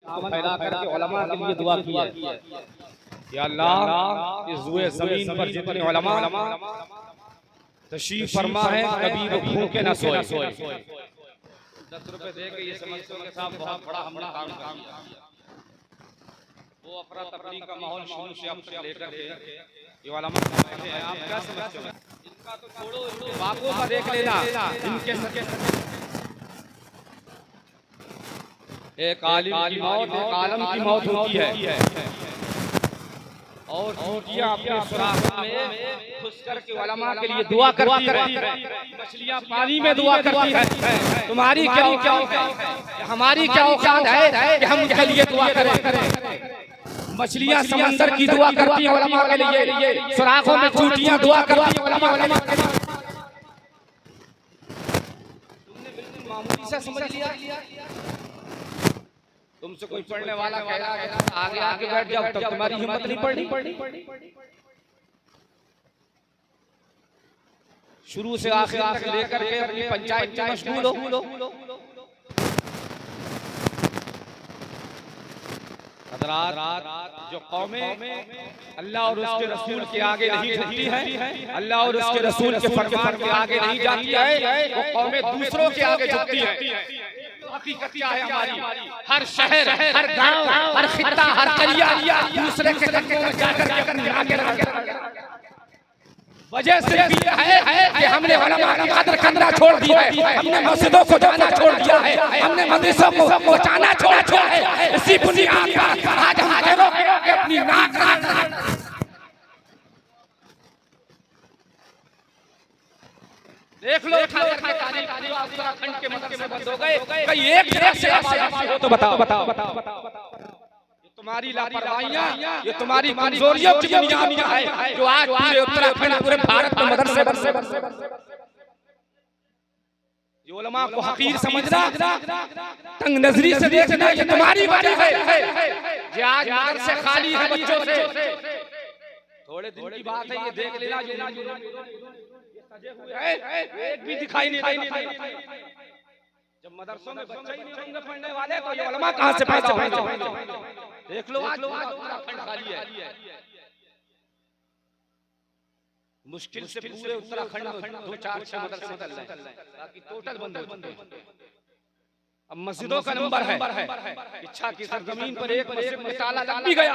फैला करके उलमा के लिए दुआ की है, या अल्लाह इस जुए ज़मीन पर जितने उलमा तशरीफ फरमा है कभी वो भूखे न सोए। 10 रुपए दे के ये समझते हैं साहब बहुत बड़ा हमने काम किया। वो अफरा तफरी का माहौल शुरू से अब तक लेकर के ये उलमा कहते हैं, आप क्या समझते हो? इनका तो छोड़ो, बापों का देख लेना। इनके एक आलिम की मौत एक आलम की मौत होती है और चींटियां अपने सुराखों में घुस करके उलमा के लिए दुआ करती है, मछलियां पानी में दुआ करती है। तुम्हारी क्या औकात, हमारी क्या औकात है कि हम उनके लिए दुआ करें? मछलियां समंदर की दुआ करती हैं उलमा के लिए, सुराखों में चींटियां दुआ करती हैं उलमा के लिए। तुमने बिल्कुल मामूली सा समझ लिया। तुमसे कोई पढ़ने वाला कह रहा है आगे आगे बैठ जाओ, तब तुम्हारी हिम्मत नहीं पड़नी। शुरू से आखिर तक लेकर के अपनी पंचायत में मशगूल हो। हज़रात, जो कौमें अल्लाह और उसके रसूल के आगे नहीं झुकती हैं, अल्लाह और उसके रसूल के फरमान के आगे नहीं जाती है, वो कौमें दूसरों के आगे झुकती हैं। हकीकत क्या है हमारी? हर शहर, हर गांव, हर खित्ता, हर कलिया दूसरे के कदमों में जाकर के अपनी आगे रख। वजह सिर्फ ये है कि हमने उलमा की कदर करना छोड़ दिया है, हमने मस्जिदों को जाना छोड़ दिया है, हमने मदरसों को बचाना छोड़ दिया है। इसी बुनियाद पर आज हम लोगों के अपनी नाक देख लो, उत्तराखंड के मदरसे बंद हो गए, कई एक तरह से आवाज हो तो बताओ। ये तुम्हारी लापरवाहियां, ये तुम्हारी कमजोरियों की बुनियाद है जो आज पूरे उत्तराखंड, पूरे भारत में मदरसे बंद। ये उलमा को हकीर समझना, तंग नजरी से देखना, ये तुम्हारी बारी है। ये आज मदरसे खाली है बच्चों से। थोड़े दिन की बात है, ये देख लेना एक भी दिखाई नहीं। जब मदरसों में बच्चे ही नहीं होंगे पढ़ने वाले तो ये उलमा कहां से पैदा होंगे? देख लो आज उत्तराखंड खाली है। मुश्किल से पूरे उत्तराखंड में 2-4 मदरसे चल रहे हैं, बाकी टोटल बंद हो चुके। अब मस्जिदों का नंबर है, इच्छा की सरजमीन पर एक मस्जिद में ताला लग भी गया।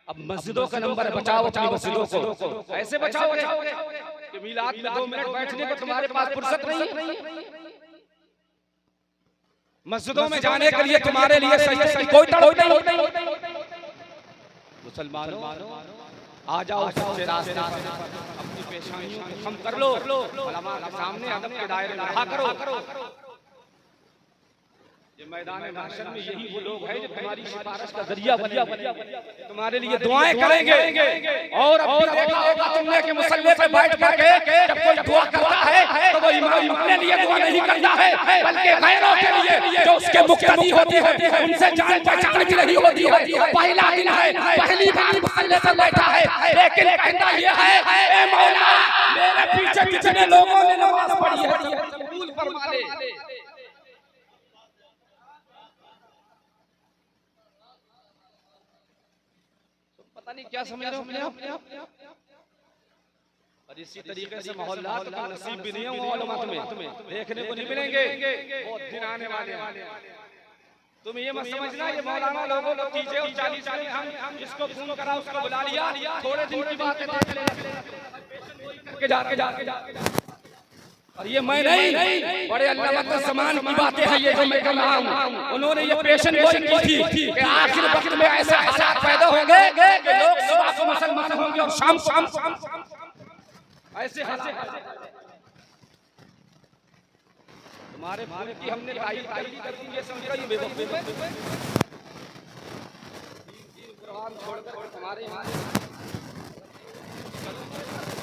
अब मस्जिदों का नंबर है, बचाओ अपनी मस्जिदों को। ऐसे बचाओगे कि मिलाद में 2 मिनट बैठने को तुम्हारे पास फुर्सत नहीं। मस्जिदों में जाने के लिए तुम्हारे लिए सही कोई तड़प नहीं। मुसलमानों, आ जाओ सच्चे रास्ते पर, अपनी पेशानियों को कम कर लो, उलमा के सामने अदब के दायरे में रहा करो। ये मैदान महशर में यही वो लोग हैं जो तुम्हारी सिफारिश का जरिया बने, तुम्हारे लिए दुआएं करेंगे। और अब भी देखा होगा तुमने कि मुसल्ले पे बैठ करके जब कोई दुआ करता है तो वो इमाम अपने लिए दुआ नहीं करता है, बल्कि गैरों के लिए जो उसके मुक्तदी होती है, उनसे जान पहचान की नहीं होती है। पहला दिन है, पहली बार मुसल्ले पे बैठा है, लेकिन कहता ये है, ए मौला मेरे पीछे कितने लोगों ने नमाज पढ़ी है, कबूल फरमा ले। पता नहीं क्या समझ रहे हो अपने आप। और इसी तरीके से मोहल्लात का नसीब भी नहीं है, वो उलमा तुम्हें देखने को नहीं मिलेंगे, बहुत दिन आने वाले हैं। तुम ये मत समझना ये मौलाना लोगों को कीजिए और 40 हम जिसको फोन करा उसको बुला लिया, थोड़े दिन की बात है जाके और ये मैं नहीं, बड़े अल्लाह के समान की बातें हैं ये जो मैं कर रहा हूँ। उन्होंने ये पेशन गोई की थी कि आखिर वक्त में ऐसा हालात पैदा होंगे कि लोग सुबह को मुसलमान होंगे और शाम ऐसे हालात। तुम्हारे भाई की हमने तारीफ कर दी, ये समझ रही बेवकूफ है। कुरान छोड़कर तुम्हारे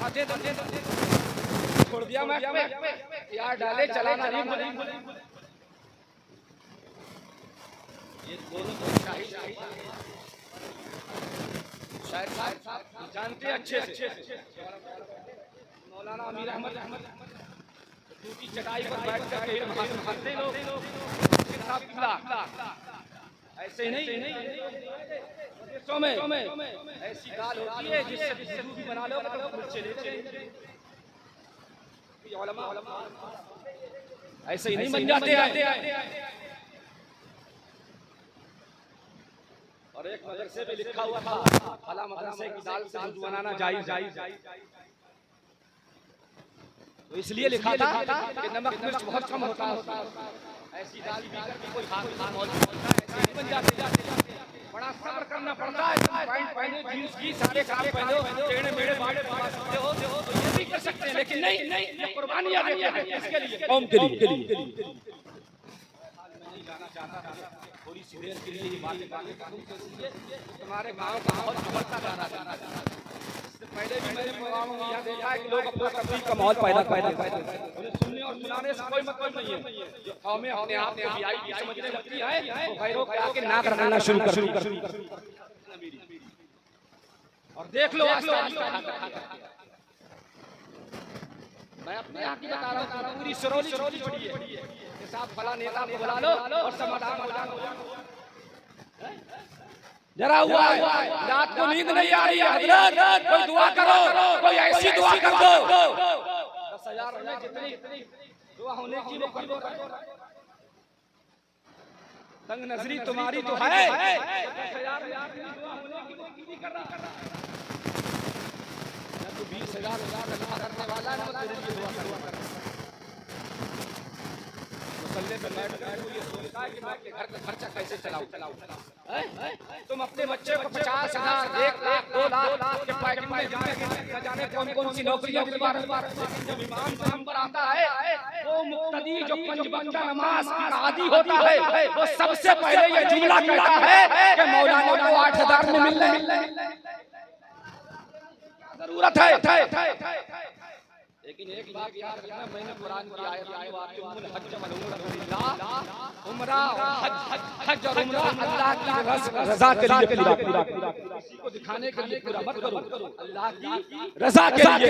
आते छोड़ दिया मैं यार डाले चलाना नहीं भूले। ये दोनों तो शायद साहब जानते अच्छे से मौलाना अमीर अहमद की चटाई पर बैठ करके लोग ऐसे ही नहीं देशों में ऐसी दाल होती है जिससे सिद्धू भी बना लो तो मिर्चे लेते ऐसे ही नहीं बन जाते हैं। और एक मदरसे पे लिखा हुआ था फला मदरसे की दाल से सिद्धू बनाना जायज। तो इसलिए लिखा था कि नमक मिर्च बहुत कम होता है, ऐसी दाल कोई ऐसे बन जाते। बड़ा सब्र करना पड़ता है। पैंट पहने, जींस की, सारे कपड़े पहने, टेढ़े मेढ़े बाड़े बना सकते हो तो ये भी कर सकते हैं, लेकिन नहीं कुर्बानियां देते हैं इसके लिए, कौम के लिए। नहीं जाना चाहता था थोड़ी सी देर के लिए ये बातें तुम्हारे गांव का माहौल बढ़ता जा रहा था। पहले भी मैंने प्रोग्रामों में यह देखा है कि लोग अपना तकलीफ का माहौल पैदा उन्हें सुनने और सुनाने से कोई मतलब नहीं है। जो कौमें अपने आप में वीआईपी समझने लगती है तो गैरों के आके नाक रगड़ना शुरू कर। और देख लो मैं अपने यहाँ की बता रहा हूँ, पूरी सरोली पड़ी है के साथ फला नेता को बुला लो और समाधान हो जाए। जरा हुआ रात को नींद नहीं आ रही है हजरत, कोई दुआ करो, कोई ऐसी दुआ कर दो 10,000 में जितनी दुआ होने की वो कर दो। तंग नजरी तुम्हारी तो है 10,000 दुआ होने की वो कर रहा। जब तो 20,000 करने वाला ना तेरे लिए दुआ कर। मुसल्ले पे बैठ कर ये सोचता है कि मैं अपने घर का खर्चा कैसे चलाऊं। तुम अपने बच्चे को 50,000, 1 लाख, 2 लाख के पैकेट में जाने कौन सी नौकरियां दिलवा रहे हैं। जब इमाम नाम पर आता है वो मुक्तदी जो 5 वक्त नमाज का आदी होता है वो सबसे पहले ये जुमला कहता है कि मौलाना को 8,000 में मिल रहे जरूरत है। लेकिन एक बात याद रखना, मैंने कुरान की आयत उम्रा हज और उम्रा अल्लाह की रजा के लिए पूरा किसी को दिखाने के लिए पूरा मत करो, अल्लाह की रजा के लिए।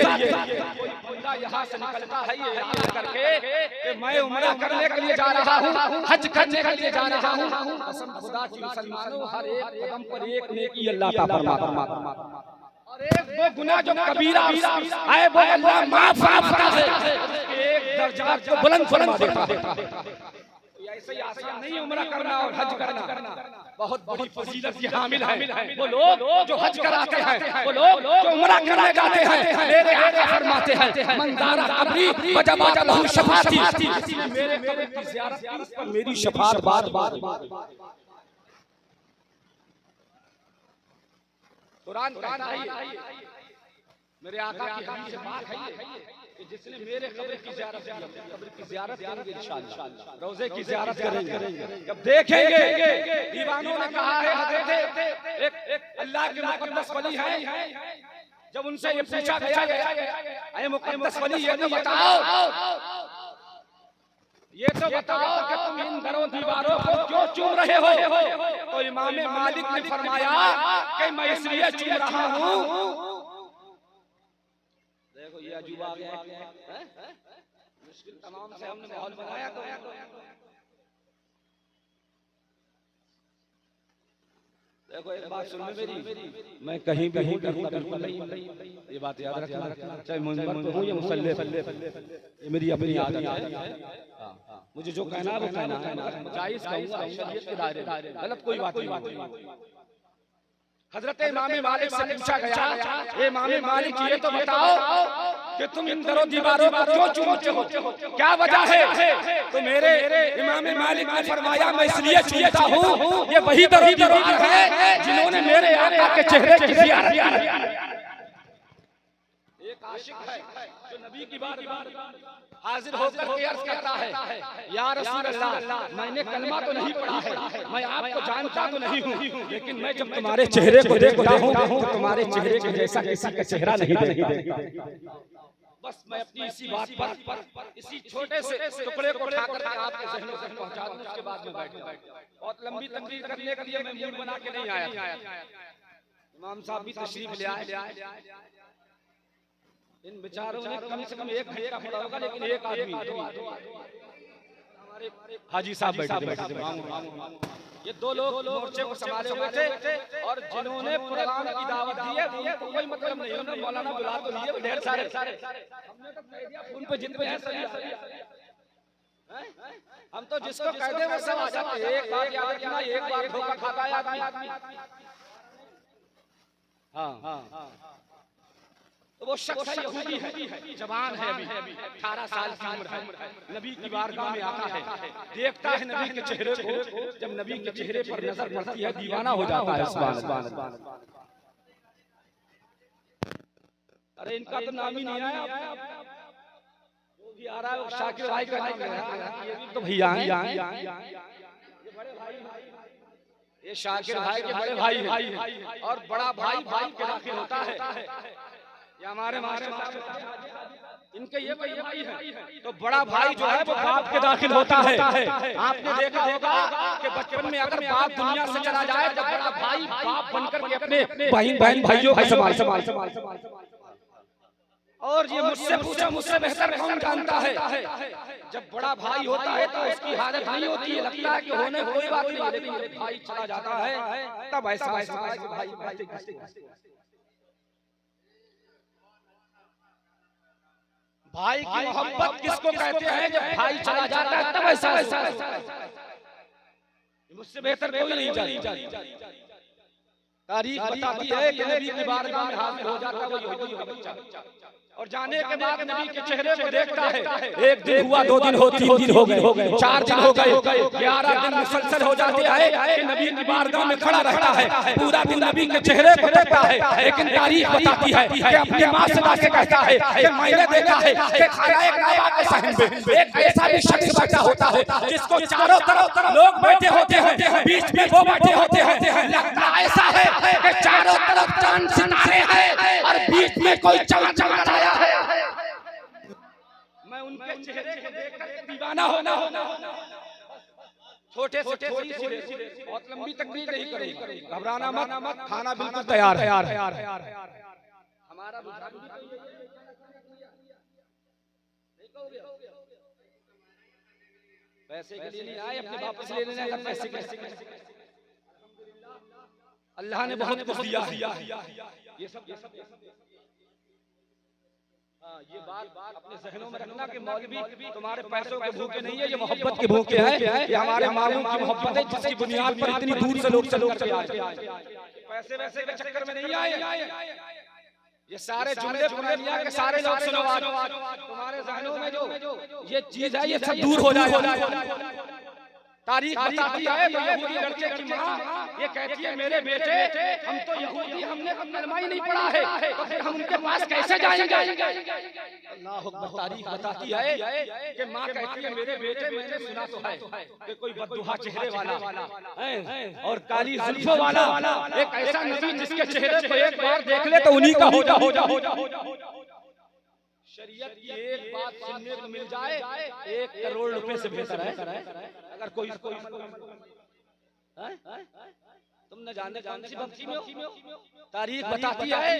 कोई बंदा यहाँ से निकलता है ये याद करके कि मैं उम्रा करने के लिए जा रहा हूँ, हज करने के लिए जा रहा हूँ, कसम खुदा की मुसलमानों हर एक कदम पर एक नेकी अल्लाह का फरमाता और एक वो गुनाह जो कबीरा है वो अल्लाह माफ करता है, एक दर्जा को बुलंद फरमा देता है। ऐसे ही आसान नहीं उम्रा करना और हज करना, बहुत बड़ी फजीलत की हामिल है वो लोग जो हज कराते हैं, वो लोग जो उम्रा करने जाते हैं। मेरे आका फरमाते हैं मंदारा कबरी वजबा लहू शफाअती, मेरे कब्र की ज़ियारत की उस पर मेरी शफाअत बार कुरान कहता है। मेरे आका की हदीस बात है कि जिसने मेरे कब्र की ज़ियारत की, कब्र की ज़ियारत करेंगे इंशाअल्लाह, रोज़े की ज़ियारत करेंगे। जब देखेंगे दीवानों ने कहा है हजरत एक अल्लाह के मुकद्दस वली हैं, जब उनसे ये पूछा गया ऐ मुकद्दस वली ये तो बताओ कि तुम इन दरों दीवारों को क्यों चूम रहे हो। तो इमाम मालिक ने फरमाया कि मैं इसलिए चूम रहा हूँ। देखो ये अजूबा आ गया है, मुश्किल तमाम से हमने माहौल बनाया तो देखो एक बात सुनना मेरी, मैं कहीं भी हूँ बिल्कुल नहीं, ये बात याद रखना, चाहे मुंबर पे हूँ या मुसल्ले, ये मेरी अपनी आदत है। मुझे जो कहना है वो कहना है, जायज़ कहूँगा शरीयत के दायरे, गलत कोई बात नहीं। हजरत इमाम मालिक से पूछा गया, इमाम मालिक ये तो बताओ कि तुम इन दरों दीवारों को क्यों चूमते हो, क्या वजह है। तो मेरे इमाम मालिक ने फरमाया मैं इसलिए चूमता हूँ, ये वही दरों दीवार है जिन्होंने मेरे आका के चेहरे की ज़ियारत की। एक आशिक है जो नबी की बात हाजिर होकर के अर्ज करता है या रसूल अल्लाह, मैंने कलमा तो नहीं पढ़ा है, मैं आपको जानता तो नहीं हूँ, लेकिन मैं जब तुम्हारे चेहरे को देखता हूँ तो तुम्हारे चेहरे के जैसा किसी का चेहरा नहीं देखता। बस मैं अपनी इसी बात पर इसी छोटे से टुकड़े को उठाकर आपके ज़हनों तक पहुंचा दूं, उसके बाद में बैठ जाऊं। बहुत लंबी तकरीर करने के लिए मैं मूड बना के नहीं आया। इमाम साहब भी तशरीफ ले आए। इन बेचारों ने कम से कम 1 घंटा पढ़ा होगा, लेकिन एक आदमी हमारे हाजी साहब बैठे थे। ये दो लोग मोर्चे को संभाले हुए थे और जिन्होंने प्रोग्राम की दावत दी है उनको कोई मतलब नहीं, उन्होंने मौलाना बुला तो लिए ढेर सारे, हमने तो कह दिया उन पे जितने हैं सभी, हम तो जिसको कह दे वो सब आ जाते हैं। एक बार याद रखना, एक बार धोखा खाता है आदमी। हाँ, तो वो शख्स यहूदी है, जवान है, अभी 18 साल की उम्र है, नबी की बारगाह में आता है, देखता है नबी के चेहरे को, जब नबी के चेहरे पर नजर पड़ती है दीवाना हो जाता है। सुभान अल्लाह। अरे इनका तो नाम ही नहीं आया, जो भी आ रहा है वो शाकिर भाई का नाम है, ये भी तो भैया हैं, ये शाकिर भाई के बड़े भाई हैं और बड़ा भाई भाई के दाखिल होता है। ये हमारे इनके ये भाई है, तो बड़ा भाई जो है वो बाप के दाखिल होता है। आपने देखा होगा कि बचपन में अगर बाप दुनिया से चला जाए तो बड़ा भाई बाप बनकर के अपने बहन भाइयों को संभाल। और ये मुझसे पूछा, मुझसे बेहतर कौन जानता है, जब बड़ा भाई होता है तो उसकी हालत नहीं होती है, लगता है कि होने कोई बात नहीं, लेकिन जब भाई चला जाता है तब ऐसा भाई भाई की मोहब्बत किसको कहते हैं, जब भाई चला जाता है तब ऐसा। मुझसे बेहतर कोई नहीं जानता। तारीख बताती है कि नबी की बारगाह में हाजिर हो जाता है वो यहूदी बच्चा, और जाने के बाद नबी के चेहरे को देखता है। एक दिन हुआ, 2 दिन हो, 3 दिन हो गए, 4 दिन हो गए, 11 दिन मुसलसल हो जाते हैं कि नबी की बारगाह में खड़ा रहता है, पूरा दिन नबी के चेहरे को देखता है। लेकिन तारीख बताती है कि अपनी माँ से जाके कहता है कि मैंने देखा है कि खानाए काबा के सहन में एक ऐसा भी शख्स बैठा होता है जिसको चारों तरफ लोग बैठे होते हैं, बीच में वो बैठे होते हैं, लगता ऐसा है कि चारों तरफ चांद सितारे हैं और बीच में कोई चांद चमक रहा है। मैं उनके चेहरे को देखकर दीवाना होना। छोटे से बहुत लंबी तकरीर नहीं करूंगा, घबराना मत, खाना बिल्कुल तैयार है। हमारा पैसे के लिए नहीं आए, अपने वापस ले लेने का पैसे के। अल्लाह ने बहुत कुछ दिया है, ये सब ये बात अपने ज़हनों में रखना कि मौलवी तुम्हारे पैसों के भूखे नहीं है, ये मोहब्बत के भूखे हैं। ये हमारे मालूम की मोहब्बत है जिसकी बुनियाद पर इतनी दूर से लोग चल के आए, पैसे वैसे के चक्कर में नहीं आए। ये सारे जुमले पुरानिया के सारे लोग सुनो, तुम्हारे ज़हनों में जो ये चीज है ये सब दूर हो जाए। तारीख बताती है यहूदी लड़के की माँ ये कहती है मेरे बेटे हम तो यहूदी, हमने कलमा ही नहीं पढ़ा है, तो फिर हम उनके पास कैसे जाएंगे। अल्लाह अकबर। तारीख बताती है कि माँ कहती है मेरे बेटे मैंने सुना तो है कि कोई बददुआ चेहरे वाला और काली जुल्फों वाला एक ऐसा नबी जिसके चेहरे को एक बार देख ले तो उन्हीं का हो जा। शरीयत की एक बात सुनने को मिल जाए 1 करोड़ रुपए से बेहतर है अगर कोई तुम न जाने सी भक्ति में हो। तारीख बताती है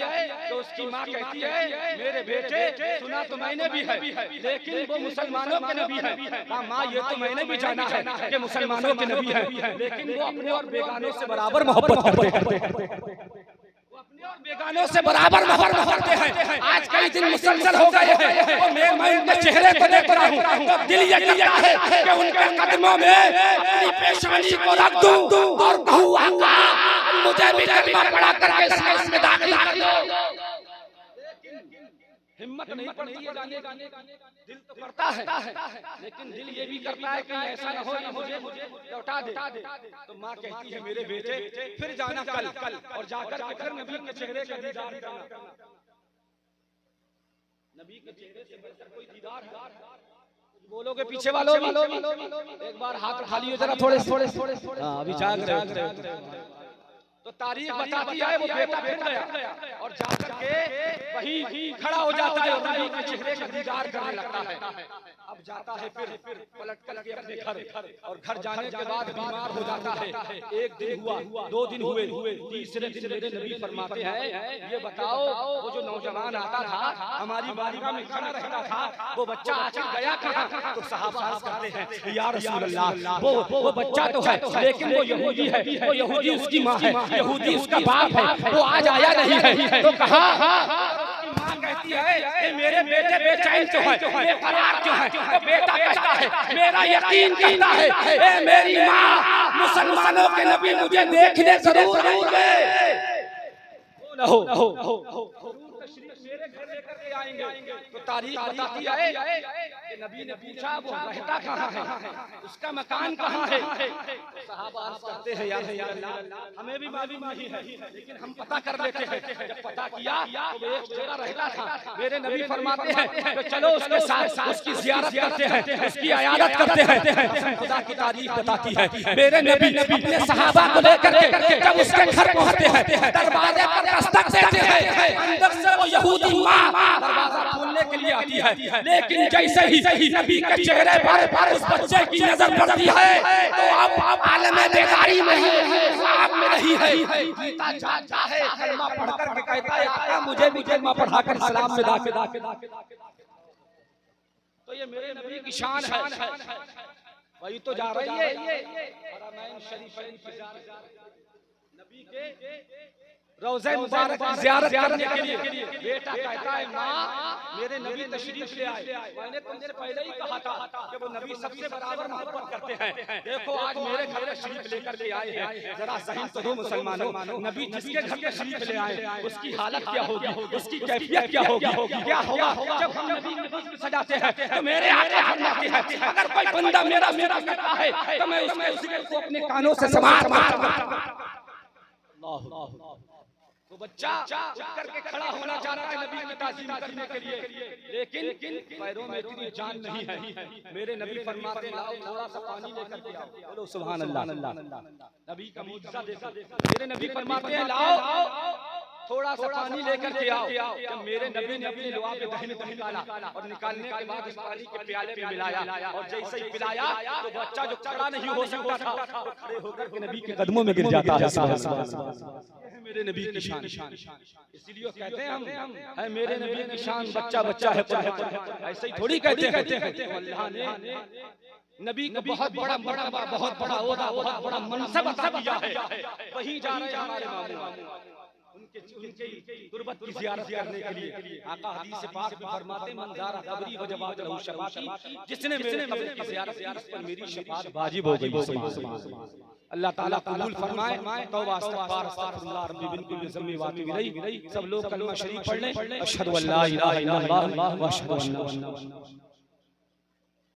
तो उसकी माँ कहती है मेरे बेटे सुना तो मैंने भी है लेकिन वो मुसलमानों के नबी है। हाँ माँ ये तो मैंने भी जाना है कि मुसलमानों के नबी है, लेकिन वो अपने और बेगानों से बराबर मोहब्बत करते हैं, बेगानों से बराबर मोहब्बत करते हैं। आज कई दिन मुसलसल हो गए हैं और मैं उनके चेहरे को देख रहा हूँ तो दिल ये कहता है कि उनके कदमों में अपनी पेशानी को रख दूं और कहूँ आका मुझे भी कलमा पढ़ा करके इस्लाम में दाखिल कर दो। हिम्मत नहीं पड़ती है जाने का, दिल तो करता है लेकिन दिल ये भी करता है कि ऐसा न हो मुझे लौटा दे। तो माँ कहती है मेरे बेटे फिर जाना कल और जाकर फिर नबी के चेहरे का दीदार करना। नबी के चेहरे से बढ़कर कोई दीदार है बोलोगे पीछे वालों एक बार हाथ उठा लियो जरा थोड़े अभी जाग रहे। तो तारीख बताती है वो बेटा फिर गया और जाकर के वही खड़ा हो जाता है और नबी के चेहरे का दीदार करने लगता है। अब जाता है फिर पलट कर के अपने घर, और घर जाने के बाद बीमार हो जाता है। एक दिन हुआ, 2 दिन हुए, तीसरे दिन मेरे नबी फरमाते हैं, ये बताओ वो जो नौजवान आता था हमारी बारगाह में खड़ा रहता था, वो बच्चा आखिर गया कहाँ? तो सहाबा अर्ज करते हैं, या रसूल अल्लाह, वो बच्चा तो है लेकिन वो यहूदी है, वो यहूदी उसकी माँ है, यहूदी उसका बाप है, वो आज आया नहीं है। तो कहा माँ कहती है, मेरे बेटे बेचैन क्यों है, बेकरार क्यों है? तो बेटा कहता है, मेरा यकीन कहता है, ए मेरी माँ, मुसलमानों के नबी मुझे देखने जरूर आएंगे। मेरे घर लेकर के आएंगे। तो तारीख बताती है कि नबी ने पूछा वो रहता कहाँ है, उसका मकान कहाँ है? सहाबा अर्ज करते हैं, या अल्लाह, हमें भी मालूम नहीं है लेकिन हम पता कर लेते हैं। जब पता किया तो एक जगह रहता था। मेरे नबी फरमाते हैं तो चलो उसके साथ उसकी ज़ियारत करते हैं, उसकी इयादत करते हैं। खुदा की तारीफ बताती है, मेरे नबी अपने सहाबा को लेकर के जब उसके घर पहुंचते हैं, दरवाजे पर दस्तक देते हैं, अंदर से वो यहूदी माँ दरवाजा खोलने के लिए आती है, लेकिन जैसे ही नबी के चेहरे पर उस बच्चे की नजर पड़ती है तो अब आलम बेदारी में है, ख्वाब में नहीं है। जीता जागता है, कलमा पढ़कर के कहता है, आका मुझे भी कलमा पढ़ाकर इस्लाम में दाखिल। तो ये मेरे नबी की शान है। वही तो जा रही है हरमैन शरीफैन की नबी के रोज़े मुबारक की ज़ियारत करने के लिए। बेटा कहता है, माँ मेरे नबी तशरीफ ले आए, मैंने तुमसे पहले ही कहा था कि वो नबी सबसे बराबर मोहब्बत करते हैं। देखो आज मेरे घर तशरीफ लेकर के आए हैं, जरा ज़हन तो दो मुसलमानों, नबी जिसके घर तशरीफ ले आए उसकी हालत क्या होगी, उसकी कैफियत क्या होगी, क्या होगा जब हम नबी को सजाते हैं। तो मेरे आका फरमाते हैं, अगर कोई बंदा मेरा करता है तो मैं उसको अपने कानों से मार। वो बच्चा उठ करके खड़ा होना चाह रहा है नबी की ताज़ीम करने के लिए, लेकिन पैरों में इतनी जान नहीं है। मेरे नबी फरमाते हैं, लाओ थोड़ा सा पानी लेकर के आओ। बोलो सुभान अल्लाह। नबी का मौजज़ा देखा। मेरे नबी फरमाते हैं, लाओ थोड़ा सा पानी लेकर के आओ। जब मेरे नबी ने अपने लुआ पे दही निकाला और निकालने के बाद उस पानी के प्याले में मिलाया, और जैसे ही पिलाया तो बच्चा जो खड़ा नहीं हो सकता था तो खड़े होकर के नबी के कदमों में गिर जाता है। मेरे नबी की शान, इसीलिए कहते हैं हम है मेरे नबी की शान, बच्चा है। ऐसे ही थोड़ी कहते हैं। अल्लाह ने नबी को बहुत बड़ा ओहदा, बहुत बड़ा मनसब अता किया है। वही जा रहे हैं हमारे मामू उनके गुरबत की ज़ियारत करने के लिए। आका हदीस पाक में फरमाते, मन ज़ारा कब्री वजबत लहू शफ़ाअती, जिसने मेरे कब्र की ज़ियारत की उस पर मेरी शफ़ाअत वाजिब हो गई। अल्लाह ताला कबूल फरमाए। तौबा इस्तग़फ़ार अस्तग़फिरुल्लाह रब्बी बिल्कुल ज़म्मी वातूब इलैहि। सब लोग कलमा शरीफ पढ़ लें, अशहदु अल्ला इलाहा इल्लल्लाह व अशहदु अन्ना